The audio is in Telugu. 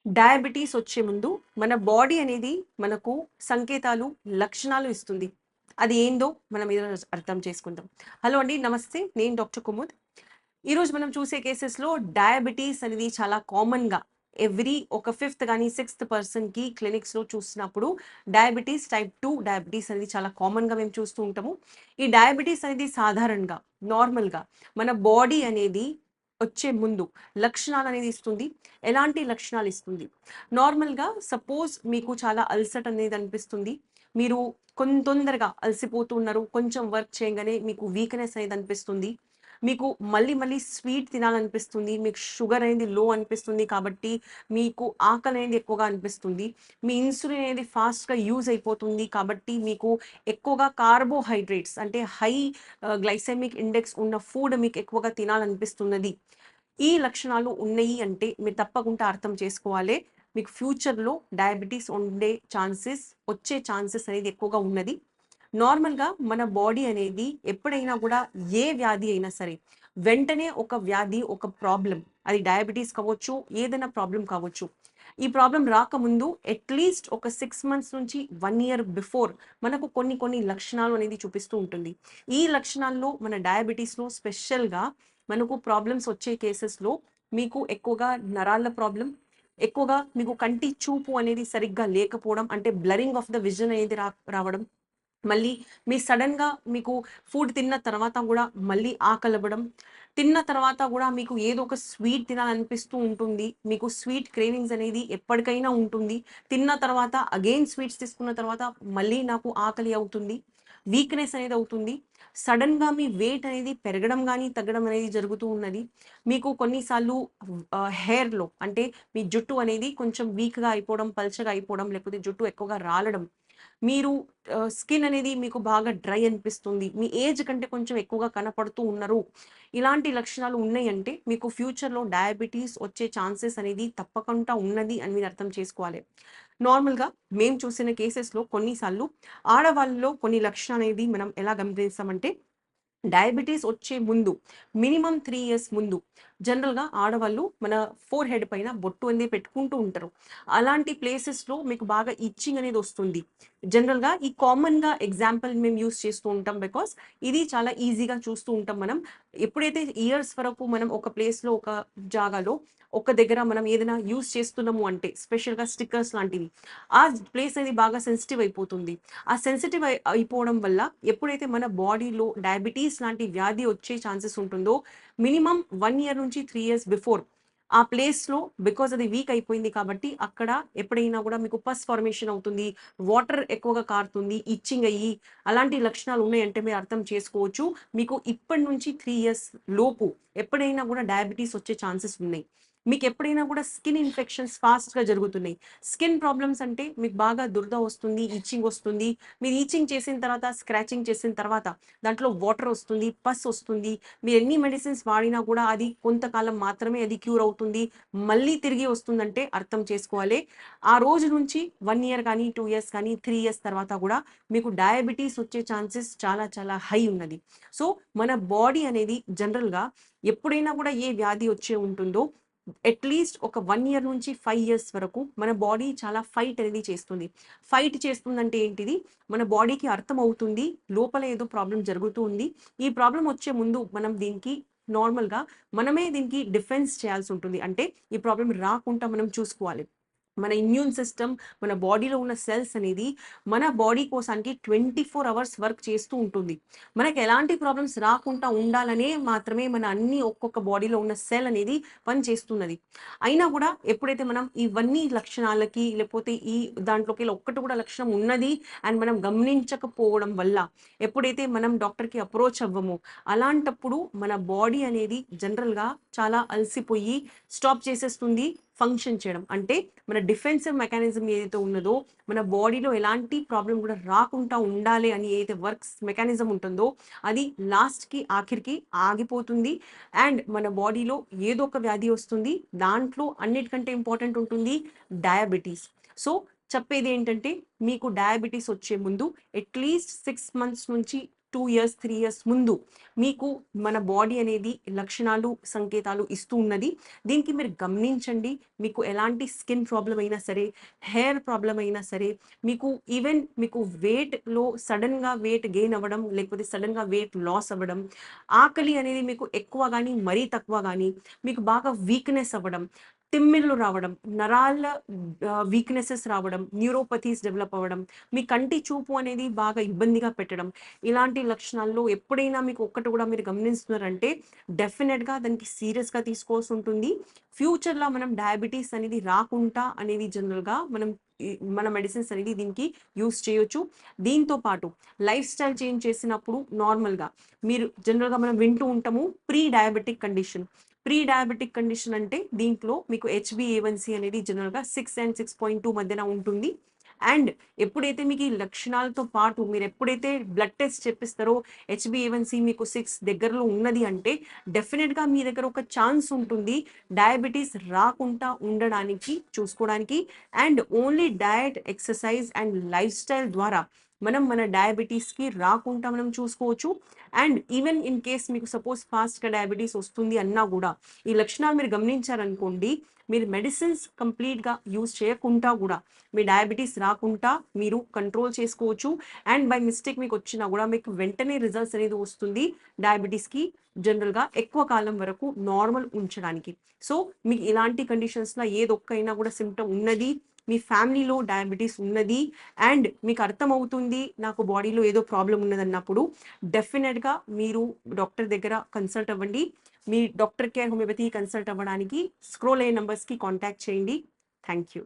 డయాబెటీస్ వచ్చే ముందు మన బాడీ అనేది మనకు సంకేతాలు, లక్షణాలు ఇస్తుంది. అది ఏందో మనం ఈరోజు అర్థం చేసుకుందాం. హలో అండి. నమస్తే. నేను డాక్టర్ కుముద్. ఈరోజు మనం చూసే కేసెస్‌లో డయాబెటీస్ అనేది చాలా కామన్‌గా ఒక ఫిఫ్త్ గాని, సిక్స్త్ పర్సన్‌కి క్లినిక్స్‌లో చూసినప్పుడు డయాబెటీస్ టైప్ 2 డయాబెటీస్ అనేది చాలా కామన్‌గా మేము చూస్తూ ఉంటాము. ఈ డయాబెటీస్ అనేది సాధారణంగా, నార్మల్‌గా మన బాడీ అనేది వచ్చే ముందు లక్షణాలనేది ఇస్తుంది. ఎలాంటి లక్షణాలు ఇస్తుంది? నార్మల్‌గా సపోజ్ మీకు చాలా అలసట అనేది అనిపిస్తుంది. మీరు తొందరగా అలసిపోతూ ఉన్నారు. కొంచెం వర్క్ చేయంగానే మీకు వీక్‌నెస్ అనేది అనిపిస్తుంది. మీకు మళ్ళీ మళ్ళీ స్వీట్ తినాలనిపిస్తుంది. మీకు షుగర్ అనేది లో అనిపిస్తుంది కాబట్టి మీకు ఆకలి అనేది ఎక్కువగా అనిపిస్తుంది. మీ ఇన్సులిన్ అనేది ఫాస్ట్‌గా యూజ్ అయిపోతుంది కాబట్టి మీకు ఎక్కువగా కార్బోహైడ్రేట్స్ అంటే గ్లైసెమిక్ ఇండెక్స్ ఉన్న ఫుడ్ మీకు ఎక్కువగా తినాలనిపిస్తున్నది. ఈ లక్షణాలు ఉన్నాయి అంటే మీరు తప్పకుండా అర్థం చేసుకోవాలి. మీకు ఫ్యూచర్‌లో డయాబెటిస్ వచ్చే ఛాన్సెస్ అనేది ఎక్కువగా ఉన్నది. నార్మల్‌గా మన బాడీ అనేది ఎప్పుడైనా గూడా ఏ వ్యాధి అయినా సరే, వెంటనే ఒక వ్యాధి, ఒక ప్రాబ్లమ్ అది డయాబెటిస్ కావచ్చు, ఏదైనా ప్రాబ్లమ్ కావచ్చు. ఈ ప్రాబ్లమ్ రాకముందు అట్‌లీస్ట్ ఒక 6 మంత్స్ నుంచి 1 ఇయర్ బిఫోర్ మనకు కొన్ని కొన్ని లక్షణాలు అనేది చూపిస్తూ ఉంటుంది. ఈ లక్షణాల్లో మన డయాబెటిస్‌లో స్పెషల్‌గా మనకు ప్రాబ్లమ్స్ వచ్చే కేసెస్‌లో మీకు ఎక్కువగా నరాల ప్రాబ్లమ్, ఎక్కువగా మీకు కంటి చూపు అనేది సరిగ్గా లేకపోవడం అంటే బ్లరింగ్ ఆఫ్ ద విజన్ అనేది రావడం. మళ్ళీ మీకు ఫుడ్ తిన్న తర్వాత గూడా మళ్ళీ ఆకలవ్వడం. తిన్న తర్వాత గూడా మీకు ఏదో ఒక స్వీట్ తినాలనిపిస్తూ ఉంటుంది. మీకు స్వీట్ క్రేవింగ్స్ అనేది ఎప్పటికైనా ఉంటుంది. తిన్న తర్వాత అగైన్ స్వీట్స్ తీసుకున్న తర్వాత మళ్ళీ నాకు ఆకలి అవుతుంది. వీక్‌నెస్ అనేది అవుతుంది. సడెన్‌గా మీ వెయిట్ అనేది పెరగడం గానీ, తగ్గడం అనేది జరుగుతూ ఉన్నది. మీకు కొన్నిసార్లు హెయిర్‌లో అంటే మీ జుట్టు అనేది కొంచెం వీక్‌గా అయిపోవడం, పల్చగా అయిపోవడం, లేకపోతే జుట్టు ఎక్కువగా రాలడం. మీరు స్కిన్ అనేది మీకు బాగా డ్రై అనిపిస్తుంది. మీ ఏజ్ కంటే కొంచెం ఎక్కువగా కనపడుతూ ఉన్నారు. ఇలాంటి లక్షణాలు ఉన్నాయంటే మీకు ఫ్యూచర్‌లో డయాబెటిస్ వచ్చే ఛాన్సెస్ అనేది తప్పకుండా ఉన్నది అని మీరు అర్థం చేసుకోవాలి. నార్మల్‌గా మేము చూసిన కేసెస్‌లో కొన్నిసార్లు ఆడవాళ్ళలో కొన్ని లక్షణాలనేది మనం ఎలా గమనిస్తామంటే డయాబెటిస్ వచ్చే ముందు మినిమమ్ 3 ఇయర్స్ ముందు జనరల్‌గా ఆడవాళ్ళు మన ఫోర్ హెడ్ పైన బొట్టు అనేది పెట్టుకుంటూ ఉంటారు. అలాంటి ప్లేసెస్‌లో మీకు బాగా ఇచ్చింగ్ అనేది వస్తుంది. జనరల్‌గా ఈ కామన్‌గా ఎగ్జాంపుల్ మేము యూజ్ చేస్తూ ఉంటాం. బికాజ్ ఇది చాలా ఈజీగా చూస్తూ ఉంటాం మనం. ఎప్పుడైతే ఇయర్స్ వరకు మనం ఒక ప్లేస్‌లో, ఒక జాగాలో, ఒక దగ్గర మనం ఏదైనా యూజ్ చేస్తున్నాము అంటే స్పెషల్‌గా స్టిక్కర్స్ లాంటివి. ఆ ప్లేస్ అనేది బాగా సెన్సిటివ్ అయిపోతుంది. ఆ సెన్సిటివ్ అయిపోవడం వల్ల ఎప్పుడైతే మన బాడీలో డయాబెటిస్ లాంటి వ్యాధి వచ్చే ఛాన్సెస్ ఉంటుందో మినిమమ్ 1 ఇయర్ నుంచి 3 ఇయర్స్ బిఫోర్ ఆ ప్లేస్‌లో బికాజ్ అది వీక్ అయిపోయింది కాబట్టి అక్కడ ఎప్పుడైనా కూడా మీకు పస్ ఫార్మేషన్ అవుతుంది. వాటర్ ఎక్కువగా కారుతుంది. ఇచ్చింగ్ అయ్యి అలాంటి లక్షణాలు ఉన్నాయంటే మీరు అర్థం చేసుకోవచ్చు. మీకు ఇప్పటి నుంచి 3 ఇయర్స్ లోపు ఎప్పుడైనా కూడా డయాబెటిస్ వచ్చే ఛాన్సెస్ ఉన్నాయి. మీకెప్పుడైనా కూడా స్కిన్ ఇన్ఫెక్షన్స్ ఫాస్ట్‌గా జరుగుతున్నాయి. స్కిన్ ప్రాబ్లమ్స్ అంటే మీకు బాగా దురద వస్తుంది, ఇచ్చింగ్ వస్తుంది. మీరు ఈచింగ్ చేసిన తర్వాత, స్క్రాచింగ్ చేసిన తర్వాత దాంట్లో వాటర్ వస్తుంది, పస్ వస్తుంది. మీరు ఎన్ని మెడిసిన్స్ వాడినా కూడా అది కొంతకాలం మాత్రమే అది క్యూర్ అవుతుంది. మళ్ళీ తిరిగి వస్తుందంటే అర్థం చేసుకోవాలి. ఆ రోజు నుంచి 1 ఇయర్ కానీ, 2 ఇయర్స్ కానీ, 3 ఇయర్స్ తర్వాత కూడా మీకు డయాబెటిస్ వచ్చే ఛాన్సెస్ చాలా చాలా హై ఉన్నది. సో, మన బాడీ అనేది జనరల్‌గా ఎప్పుడైనా కూడా ఏ వ్యాధి వచ్చే ఉంటుందో అట్‌లీస్ట్ ఒక 1 ఇయర్ నుంచి 5 ఇయర్స్ వరకు మన బాడీ చాలా ఫైట్ అనేది చేస్తుంది. ఫైట్ చేస్తుందంటే ఏంటిది? మన బాడీకి అర్థమవుతుంది. లోపల ఏదో ప్రాబ్లమ్ జరుగుతూ ఉంది. ఈ ప్రాబ్లమ్ వచ్చే ముందు మనం దీనికి నార్మల్‌గా మనమే దీనికి డిఫెన్స్ చేయాల్సుంటుంది. అంటే ఈ ప్రాబ్లమ్ రాకుండా మనం చూసుకోవాలి. మన ఇమ్యూన్ సిస్టమ్, మన బాడీలో ఉన్న సెల్స్ అనేది మన బాడీ కోసానికి 24 అవర్స్ వర్క్ చేస్తూ ఉంటుంది. మనకు ఎలాంటి ప్రాబ్లమ్స్ రాకుండా ఉండాలనే మాత్రమే మన అన్ని ఒక్కొక్క బాడీలో ఉన్న సెల్ అనేది పని చేస్తున్నది. అయినా కూడా ఎప్పుడైతే మనం ఇవన్నీ లక్షణాలకి లేకపోతే ఈ దాంట్లోకెళ్ళి ఒక్కటి కూడా లక్షణం ఉన్నది అండ్ మనం గమనించకపోవడం వల్ల ఎప్పుడైతే మనం డాక్టర్‌కి అప్రోచ్ అవ్వమో అలాంటప్పుడు మన బాడీ అనేది జనరల్‌గా చాలా అలసిపోయి స్టాప్ చేసేస్తుంది ఫంక్షన్ చేయడం. అంటే మన డిఫెన్సివ్ మెకానిజం ఏదైతే ఉన్నదో మన బాడీలో ఎలాంటి ప్రాబ్లమ్ కూడా రాకుండా ఉండాలి అని ఏదైతే మెకానిజం ఉంటుందో అది లాస్ట్‌కి ఆఖరికి ఆగిపోతుంది. అండ్ మన బాడీలో ఏదో ఒక వ్యాధి వస్తుంది. దాంట్లో అన్నిటికంటే ఇంపార్టెంట్ ఉంటుంది డయాబెటిస్. సో, చెప్పేదేంటంటే మీకు డయాబెటిస్ వచ్చే ముందు అట్‌లీస్ట్ 6 మంత్స్ నుంచి 2 ఇయర్స్ 3 ఇయర్స్ ముందు మీకు మన బాడీ అనేది లక్షణాలు సంకేతాలు ఇస్తూ ఉన్నది. దీనికి మీరు గమనించండి. మీకు ఎలాంటి స్కిన్ ప్రాబ్లమ్ అయినా సరే, హెయిర్ ప్రాబ్లమ్ అయినా సరే, మీకు ఈవెన్ మీకు వెయిట్‌లో సడెన్‌గా వెయిట్ గెయిన్ అవ్వడం, లేకపోతే సడెన్‌గా వెయిట్ లాస్ అవ్వడం, ఆకలి అనేది మీకు ఎక్కువ గానీ, మరీ తక్కువ గానీ, మీకు బాగా వీక్‌నెస్ అవ్వడం, తిమ్మిర్లు రావడం, నరాల వీక్‌నెసెస్ రావడం, న్యూరోపథీస్ డెవలప్ అవ్వడం, మీ కంటి చూపు అనేది బాగా ఇబ్బందిగా పెట్టడం, ఇలాంటి లక్షణాల్లో ఎప్పుడైనా మీకు ఒక్కటి కూడా మీరు గమనిస్తున్నారంటే డెఫినెట్‌గా దానికి సీరియస్‌గా తీసుకోవాల్సి ఉంటుంది. ఫ్యూచర్‌లో మనం డయాబెటిస్ అనేది రాకుండా అనేది జనరల్‌గా మన మెడిసిన్స్ అనేది దీనికి యూజ్ చేయొచ్చు. దీంతో పాటు లైఫ్ స్టైల్ చేంజ్ చేసినప్పుడు నార్మల్‌గా మీరు జనరల్‌గా మనం వింటూ ఉంటాము pre diabetic condition. Pre diabetic condition అంటే దీంట్లో మీకు హెచ్‌బీఏవన్సీ అనేది జనరల్‌గా 6 అండ్ 6.2 మధ్యన ఉంటుంది. అండ్ ఎప్పుడైతే మీకు ఈ లక్షణాలతో పాటు మీరెప్పుడైతే బ్లడ్ టెస్ట్ చేపిస్తారో హెచ్‌బీఏవన్సీ మీకు 6 దగ్గరలో ఉన్నది అంటే డెఫినిట్‌గా మీ దగ్గర ఒక ఛాన్స్ ఉంటుంది డయాబెటిస్ రాకుండా ఉండడానికి, చూసుకోవడానికి. And only diet, exercise and life style ద్వారా మనం మన డయాబెటిస్‌కి రాకుండా మనం చూసుకోవచ్చు. అండ్ ఈవెన్ ఇన్ కేస్ మీకు సపోజ్ ఫాస్ట్‌గా డయాబెటిస్ వస్తుంది అన్నా గూడా, ఈ లక్షణాలు మీరు గమనించారనుకోండి, మీరు మెడిసిన్స్ కంప్లీట్‌గా యూజ్ చేయకుండా గూడా, మీ డయాబెటిస్ రాకుండా మీరు కంట్రోల్ చేసుకోవచ్చు. అండ్ బై మిస్టేక్ మీకొచ్చినా గూడా మీకు వెంటనే రిజల్ట్స్ అనేది వస్తుంది డయాబెటిస్‌కి జనరల్‌గా ఎక్కువ కాలం వరకు నార్మల్ ఉంచడానికి. సో, మీకు ఇలాంటి కండిషన్స్‌లో ఏదొక్కైనా గూడా సింప్టమ్ ఉన్నది, మీ ఫ్యామిలీలో డయాబెటిస్ ఉన్నది అండ్ మీకు అర్థమవుతుంది నాకు బాడీలో ఏదో ప్రాబ్లమ్ ఉన్నదన్నప్పుడు డెఫినెట్‌గా మీరు డాక్టర్ దగ్గర కన్సల్ట్ అవ్వండి. మీ డాక్టర్ కేర్ హోమియోపతి కన్సల్ట్ అవ్వడానికి స్క్రోల్ అయ్యే నంబర్స్‌కి కాంటాక్ట్ చేయండి. Thank you.